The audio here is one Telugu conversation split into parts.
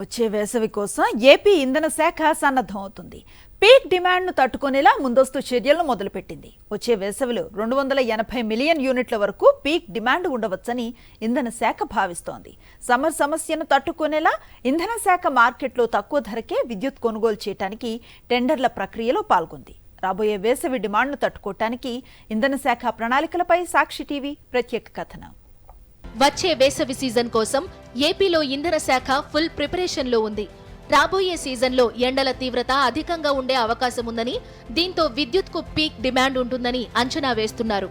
వచ్చే వేసవి కోసం ఏపీ ఇంధన శాఖ సన్నద్ధం అవుతుంది. పీక్ డిమాండ్ను తట్టుకునేలా ముందస్తు చర్యలను మొదలుపెట్టింది. వచ్చే వేసవిలో 280 మిలియన్ యూనిట్ల వరకు పీక్ డిమాండ్ ఉండవచ్చని ఇంధన శాఖ భావిస్తోంది. సమ్మర్ సమస్యను తట్టుకునేలా ఇంధన శాఖ మార్కెట్లో తక్కువ ధరకే విద్యుత్ కొనుగోలు చేయడానికి టెండర్ల ప్రక్రియలో పాల్గొంది. రాబోయే వేసవి డిమాండ్ను తట్టుకోవటానికి ఇంధన శాఖ ప్రణాళికలపై సాక్షి టీవీ ప్రత్యేక కథనం. వచ్చే వేసవి సీజన్ కోసం ఏపీలో ఇంధన శాఖ ఫుల్ ప్రిపరేషన్ లో ఉంది. రాబోయే సీజన్లో ఎండల తీవ్రత అధికంగా ఉండే అవకాశం ఉందని, దీంతో విద్యుత్కు పీక్ డిమాండ్ ఉంటుందని అంచనా వేస్తున్నారు.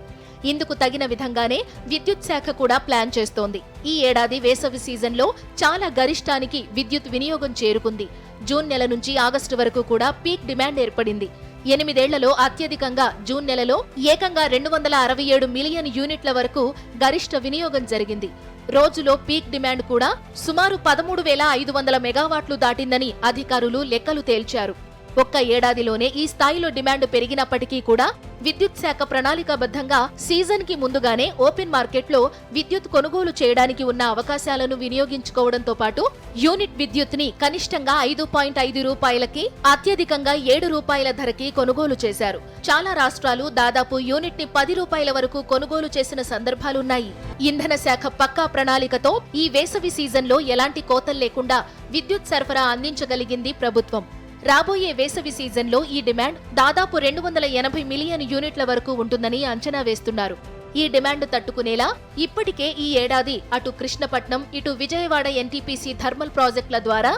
ఇందుకు తగిన విధంగానే విద్యుత్ శాఖ కూడా ప్లాన్ చేస్తోంది. ఈ ఏడాది వేసవి సీజన్లో చాలా గరిష్టానికి విద్యుత్ వినియోగం చేరుకుంది. జూన్ నెల నుంచి ఆగస్టు వరకు కూడా పీక్ డిమాండ్ ఏర్పడింది. 8 ఏళ్లలో అత్యధికంగా జూన్ నెలలో ఏకంగా 267 మిలియన్ యూనిట్ల వరకు గరిష్ట వినియోగం జరిగింది. రోజులో పీక్ డిమాండ్ కూడా సుమారు 13,500 మెగావాట్లు దాటిందని అధికారులు లెక్కలు తేల్చారు. ఒక్క ఏడాదిలోనే ఈ స్థాయిలో డిమాండ్ పెరిగినప్పటికీ కూడా విద్యుత్ శాఖ ప్రణాళికాబద్ధంగా సీజన్ కి ముందుగానే ఓపెన్ మార్కెట్లో విద్యుత్ కొనుగోలు చేయడానికి ఉన్న అవకాశాలను వినియోగించుకోవడంతో పాటు యూనిట్ విద్యుత్ ని కనిష్టంగా 5.5 రూపాయలకి, అత్యధికంగా 7 రూపాయల ధరకి కొనుగోలు చేశారు. చాలా రాష్ట్రాలు దాదాపు యూనిట్ ని 10 రూపాయల వరకు కొనుగోలు చేసిన సందర్భాలున్నాయి. ఇంధన శాఖ పక్కా ప్రణాళికతో ఈ వేసవి సీజన్లో ఎలాంటి కోతలు లేకుండా విద్యుత్ సరఫరా అందించగలిగింది ప్రభుత్వం. రాబోయే వేసవి సీజన్లో ఈ డిమాండ్ దాదాపు 280 మిలియన్ యూనిట్ల వరకు ఉంటుందని అంచనా వేస్తున్నారు. ఈ డిమాండ్ తట్టుకునేలా ఇప్పటికే ఈ ఏడాది అటు కృష్ణపట్నం, ఇటు విజయవాడ ఎన్టీపీసీ థర్మల్ ప్రాజెక్టుల ద్వారా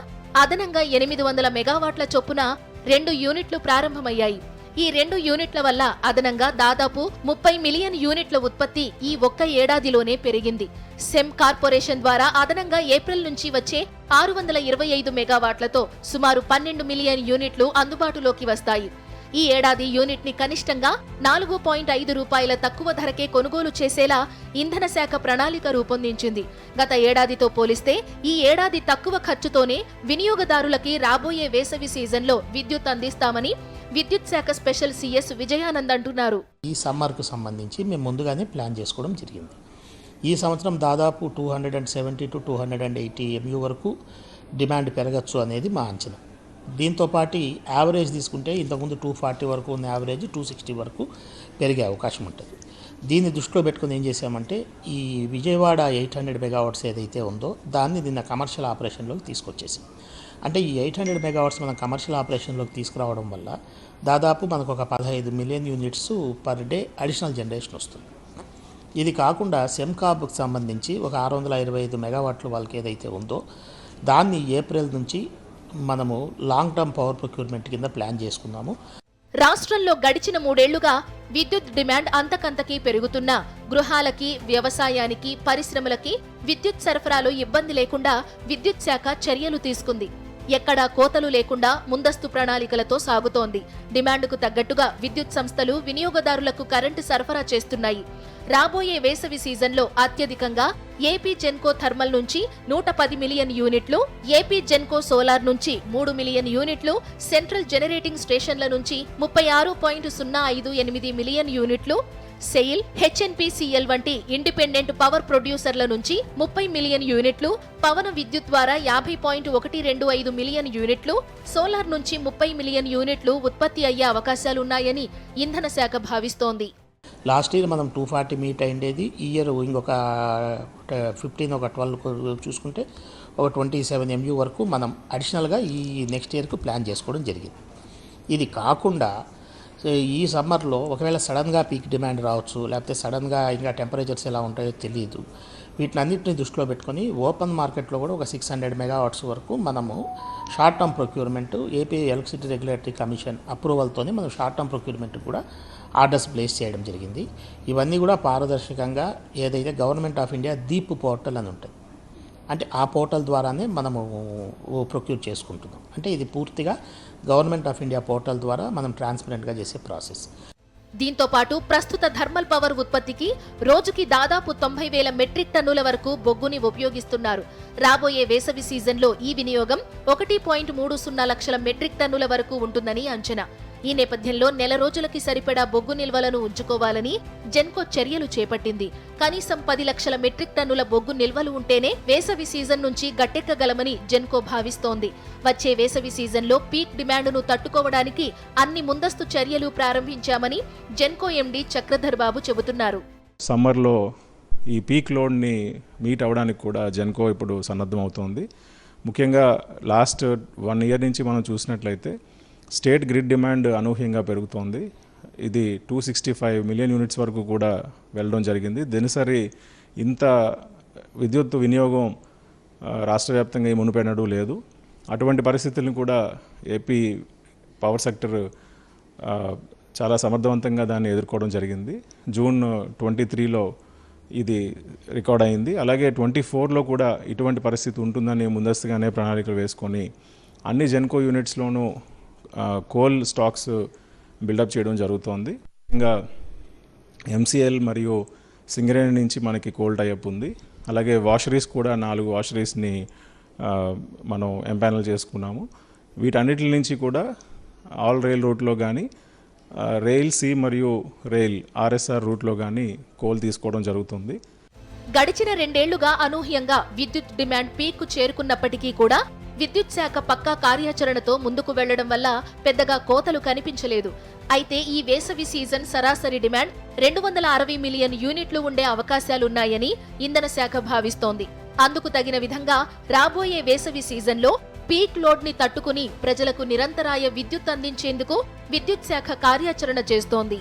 అదనంగా 800 మెగావాట్ల చొప్పున 2 యూనిట్లు ప్రారంభమయ్యాయి. ఈ 2 యూనిట్ల వల్ల అదనంగా దాదాపు 30 మిలియన్ యూనిట్ల ఉత్పత్తి ఈ ఒక్క ఏడాదిలోనే పెరిగింది. సెమ్ కార్పొరేషన్ ద్వారా అదనంగా ఏప్రిల్ నుంచి వచ్చే 625 మెగావాట్లతో సుమారు 12 మిలియన్ యూనిట్లు అందుబాటులోకి వస్తాయి. ఈ ఏడాది యూనిట్ ని కనిష్టంగా 4.5 రూపాయల తక్కువ ధరకే కొనుగోలు చేసేలా ఇంధన శాఖ ప్రణాళిక రూపొందించింది. గత ఏడాదితో పోలిస్తే ఈ ఏడాది తక్కువ ఖర్చుతోనే వినియోగదారులకి రాబోయే వేసవి సీజన్లో విద్యుత్ అందిస్తామని విద్యుత్ శాఖ స్పెషల్ సిఎస్ విజయానంద్ అంటున్నారు. ఈ సమ్మర్కు సంబంధించి మేము ముందుగానే ప్లాన్ చేసుకోవడం జరిగింది. ఈ సంవత్సరం దాదాపు 270 to 280 MU వరకు డిమాండ్ పెరగచ్చు అనేది మా అంచనా. దీంతోపాటు యావరేజ్ తీసుకుంటే ఇంతకుముందు 240 వరకు ఉన్న యావరేజ్ 260 వరకు పెరిగే అవకాశం ఉంటుంది. దీన్ని దృష్టిలో పెట్టుకుని ఏం చేసామంటే ఈ విజయవాడ 800 మెగావాట్స్ ఏదైతే ఉందో దాన్ని నిన్న కమర్షియల్ ఆపరేషన్లోకి తీసుకొచ్చేసాం. అంటే ఈ 800 మెగావాట్స్ మనం కమర్షియల్ ఆపరేషన్లోకి తీసుకురావడం వల్ల దాదాపు మనకు ఒక 15 million units per day additional generation వస్తుంది. ఇది కాకుండా సెమ్కాబ్కి సంబంధించి ఒక 625 మెగావాట్లు వాళ్ళకి ఏదైతే ఉందో దాన్ని ఏప్రిల్ నుంచి మనము లాంగ్ టర్మ్ పవర్ ప్రొక్యూర్మెంట్ కింద ప్లాన్ చేసుకున్నాము. రాష్ట్రంలో గడిచిన 3 ఏళ్లుగా విద్యుత్ డిమాండ్ అంతకంతకీ పెరుగుతున్నా గృహాలకి, వ్యవసాయానికి, పరిశ్రమలకి విద్యుత్ సరఫరాలో ఇబ్బంది లేకుండా విద్యుత్ శాఖ చర్యలు తీసుకుంది. ఎక్కడా కోతలు లేకుండా ముందస్తు ప్రణాళికలతో సాగుతోంది. డిమాండ్కు తగ్గట్టుగా విద్యుత్ సంస్థలు వినియోగదారులకు కరెంటు సరఫరా చేస్తున్నాయి. రాబోయే వేసవి సీజన్లో అత్యధికంగా ఏపీ జెన్కో థర్మల్ నుంచి 110 మిలియన్ యూనిట్లు, ఏపీ జెన్కో సోలార్ నుంచి 3 మిలియన్ యూనిట్లు, సెంట్రల్ జనరేటింగ్ స్టేషన్ల నుంచి 36.058 మిలియన్ యూనిట్లు, సెయిల్, హెచ్ఎన్పీసీఎల్ వంటి ఇండిపెండెంట్ పవర్ ప్రొడ్యూసర్ల నుంచి 30 మిలియన్ యూనిట్లు, పవన విద్యుత్ ద్వారా 50.125 మిలియన్ యూనిట్లు, సోలార్ నుంచి 30 మిలియన్ యూనిట్లు ఉత్పత్తి అయ్యే అవకాశాలున్నాయని ఇంధన శాఖ భావిస్తోంది. లాస్ట్ ఇయర్ మనం 240 మీట్ అయిండేది. ఈ ఇయర్ ఇంకొక 15 ఒక 12 చూసుకుంటే ఒక 27 MU వరకు మనం అడిషనల్గా ఈ నెక్స్ట్ ఇయర్కు ప్లాన్ చేసుకోవడం జరిగింది. ఇది కాకుండా ఈ సమ్మర్లో ఒకవేళ సడన్గా పీక్ డిమాండ్ రావచ్చు, లేకపోతే సడన్గా ఇంకా టెంపరేచర్స్ ఎలా ఉంటాయో తెలియదు. వీటినన్నింటినీ దృష్టిలో పెట్టుకొని ఓపెన్ మార్కెట్లో కూడా ఒక 600 మెగావాట్స్ వరకు మనము short term procurement AP electricity regulatory commission అప్రూవల్తోనే మనం షార్ట్ టర్మ్ ప్రొక్యూర్మెంట్ కూడా ఆర్డర్స్ ప్లేస్ చేయడం జరిగింది. ఇవన్నీ కూడా పారదర్శకంగా ఏదైతే government of India DEEP portal అని ఉంటుంది, అంటే ఆ పోర్టల్ ద్వారానే మనము ప్రొక్యూర్ చేసుకుంటున్నాం. అంటే ఇది పూర్తిగా గవర్నమెంట్ ఆఫ్ ఇండియా పోర్టల్ ద్వారా మనం ట్రాన్స్పరెంట్గా చేసే ప్రాసెస్. దీంతో పాటు ప్రస్తుత థర్మల్ పవర్ ఉత్పత్తికి రోజుకి దాదాపు 90,000 మెట్రిక్ టన్నుల వరకు బొగ్గుని ఉపయోగిస్తున్నారు. రాబోయే వేసవి సీజన్లో ఈ వినియోగం 1.30 లక్షల మెట్రిక్ టన్నుల వరకు ఉంటుందని అంచనా. ఈ నేపథ్యంలో నెల రోజులకి సరిపడా బొగ్గు నిల్వలను ఉంచుకోవాలని జెన్కో చర్యలు చేపట్టింది. కనీసం 10 లక్షల మెట్రిక్ టన్నుల బొగ్గు నిల్వలు ఉంటేనే వేసవి సీజన్ నుంచి గట్టెక్కగలమని జెన్కో భావిస్తోంది. వచ్చే వేసవి సీజన్లో పీక్ డిమాండ్ను తట్టుకోవడానికి అన్ని ముందస్తు చర్యలు ప్రారంభించామని జెన్కో ఎండీ చక్రధర్ బాబు చెబుతున్నారు. సమ్మర్లో ఈ పీక్ లోడ్ని మీట్ అవ్వడానికి కూడా జెన్కో ఇప్పుడు సన్నద్ధమవుతోంది. ముఖ్యంగా లాస్ట్ 1 ఇయర్ నుంచి మనం చూసినట్లయితే స్టేట్ గ్రిడ్ డిమాండ్ అనూహ్యంగా పెరుగుతోంది. ఇది 265 మిలియన్ యూనిట్స్ వరకు కూడా వెళ్ళడం జరిగింది. దినసరి ఇంత విద్యుత్ వినియోగం రాష్ట్ర వ్యాప్తంగా మునుపెన్నడూ లేదు. అటువంటి పరిస్థితులను కూడా ఏపీ పవర్ సెక్టర్ చాలా సమర్థవంతంగా దాన్ని ఎదుర్కోవడం జరిగింది. జూన్ 23లో ఇది రికార్డ్ అయింది. అలాగే 24లో కూడా ఇటువంటి పరిస్థితి ఉంటుందని ముందస్తుగానే ప్రణాళికలు వేసుకొని అన్ని జెన్కో యూనిట్స్లోనూ కోల్ స్టాక్స్ బిల్డప్ చేయడం జరుగుతోంది. ఇంకా ఎంసీఎల్ మరియు సింగరేణి నుంచి మనకి కోల్ టైఅప్ ఉంది. అలాగే వాషరీస్ కూడా 4 వాషరీస్ని మనం ఎంపానల్ చేసుకున్నాము. వీటన్నిటి నుంచి కూడా ఆల్ రైల్ రూట్లో కానీ రైల్ సి మరియు రైల్ ఆర్ఎస్ఆర్ రూట్లో కానీ కోల్ తీసుకోవడం జరుగుతుంది. గడిచిన 2 ఏళ్లుగా అనూహ్యంగా విద్యుత్ డిమాండ్ పీక్ చేరుకున్నప్పటికీ కూడా విద్యుత్ శాఖ పక్కా కార్యాచరణతో ముందుకు వెళ్లడం వల్ల పెద్దగా కోతలు కనిపించలేదు. అయితే ఈ వేసవి సీజన్ సరాసరి డిమాండ్ 260 మిలియన్ యూనిట్లు ఉండే అవకాశాలున్నాయని ఇంధన శాఖ భావిస్తోంది. అందుకు తగిన విధంగా రాబోయే వేసవి సీజన్లో పీక్ లోడ్ ని తట్టుకుని ప్రజలకు నిరంతరాయ విద్యుత్ అందించేందుకు విద్యుత్ శాఖ కార్యాచరణ చేస్తోంది.